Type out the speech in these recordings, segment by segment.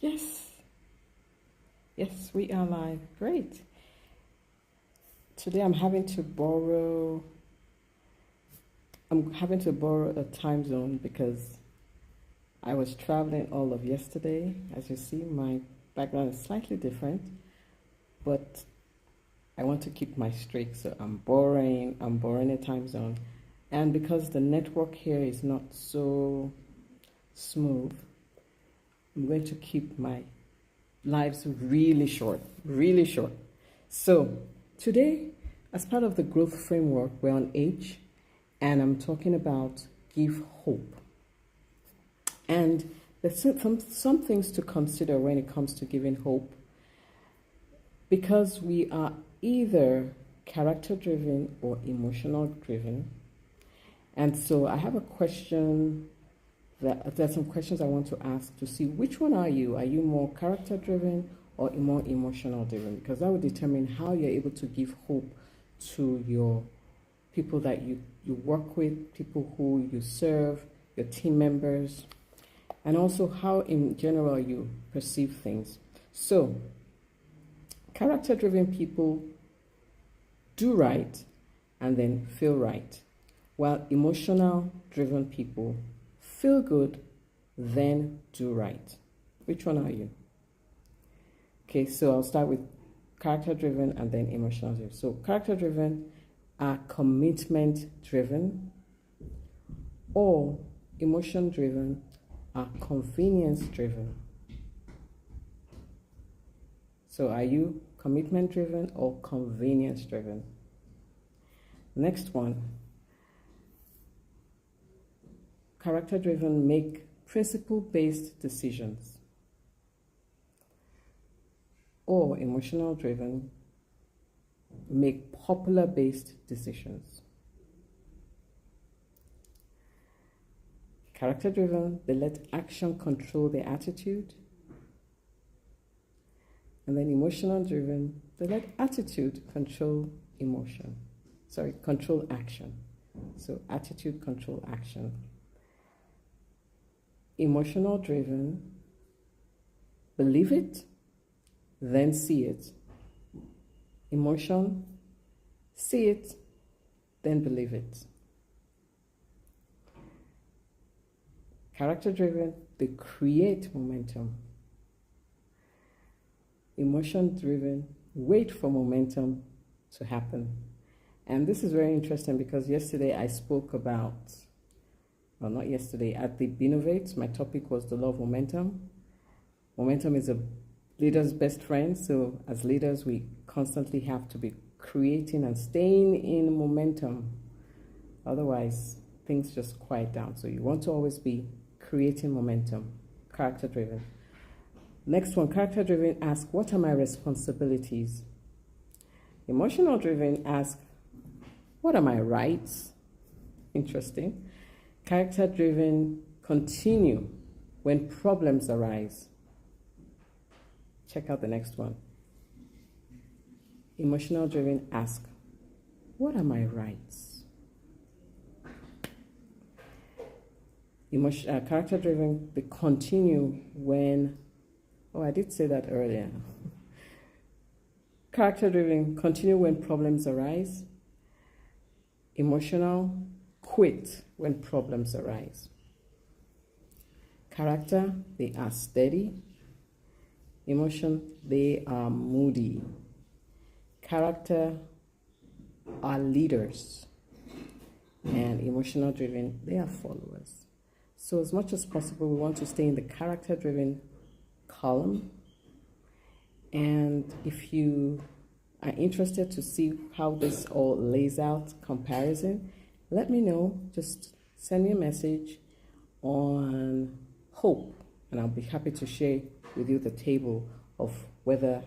Yes, yes, we are live. Great. Today I'm having to borrow a time zone because I was traveling all of yesterday. As you see, my background is slightly different, but I want to keep my streak, so I'm borrowing a time zone. And because the network here is not so smooth, I'm going to keep my lives really short, really short. So, today, as part of the growth framework, we're on H, and I'm talking about give hope. And there's some things to consider when it comes to giving hope, because we are either character driven or emotional driven. And so, I have a question there's some questions I want to ask to see which one are you? Are you more character driven or more emotional driven? Because that will determine how you're able to give hope to your people that you work with, people who you serve, your team members, and also how in general you perceive things. So, character driven people do right and then feel right, while emotional driven people feel good, then do right. Which one are you? Okay, so I'll start with character driven and then emotional driven. So, character driven are commitment driven, or emotion driven are convenience driven. So, are you commitment driven or convenience driven? Next one, character driven make principle-based decisions, or emotional driven make popular-based decisions. Character driven, they let action control their attitude, and then emotional driven, they let attitude control control action. So attitude control action. Emotional driven, believe it, then see it. Emotion, see it, then believe it. Character driven, they create momentum. Emotion driven, wait for momentum to happen. And this is very interesting because yesterday I spoke about, well, not yesterday, at the Binovate, my topic was the law of momentum. Momentum is a leader's best friend, so as leaders, we constantly have to be creating and staying in momentum. Otherwise, things just quiet down. So you want to always be creating momentum, character driven. Next one, character driven, ask, what are my responsibilities? Emotional driven, ask, what are my rights? Interesting. Character driven, continue when problems arise. Check out the next one. Emotional driven, ask, what are my rights? Character driven, they continue when, I did say that earlier. Character driven, continue when problems arise. Emotional, quit when problems arise. Character, they are steady. Emotion, they are moody. Character are leaders. And emotional driven, they are followers. So as much as possible, we want to stay in the character driven column. And if you are interested to see how this all lays out comparison, let me know. Just send me a message on hope, and I'll be happy to share with you the table of whether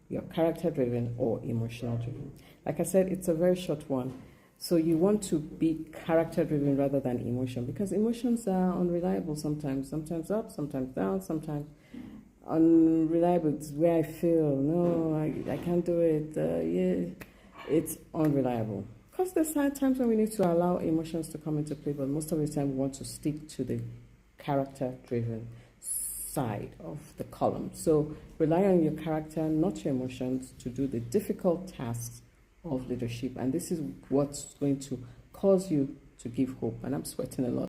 you're character driven or emotional driven. Like I said, it's a very short one. So you want to be character driven rather than emotion, because emotions are unreliable sometimes up, sometimes down, sometimes unreliable. It's where I feel, no, I can't do it. It's unreliable. Because there's times when we need to allow emotions to come into play, but most of the time we want to stick to the character driven. side of the column. So rely on your character, not your emotions, to do the difficult tasks of leadership. And this is what's going to cause you to give hope. And I'm sweating a lot.